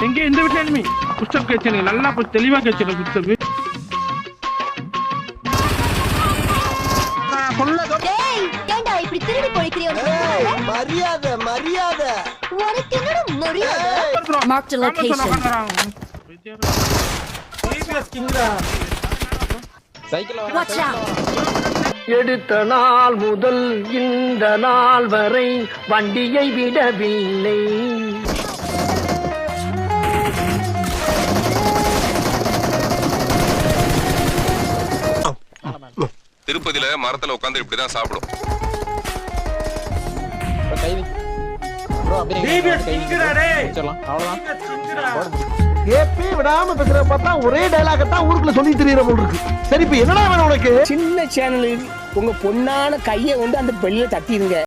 எங்க இந்த வீட்டுல enemy புஷ்அப் கேட்சனே நல்லா தெளிவா கேட்சனே புஷ்அப் டேய் ஏண்டா இப்படி திருடி போயிக்கிறியோ மரியாதை மரியாதை உனக்கு என்னடா மரியாதை மார்க் தி லொகேஷன் வாட்ச் அவுட் எடுத்த நாள் முதல் இந்த நாள் வரை வண்டியை விடவில்லை. திருப்பதியில மரத்துல உட்காந்து இப்படிதான் சாப்பிடும். கேப்பே விடாம பேசுற பார்த்தா ஒரே டயலாக தான் ஊருக்குள்ள சொல்லி தெரியற போல இருக்கு. சரி இப்ப என்னடா வேணும் உனக்கு? சின்ன சேனல் உங்க பொண்ணான கையை வந்து அந்த பெல்ல தட்டிடுங்க.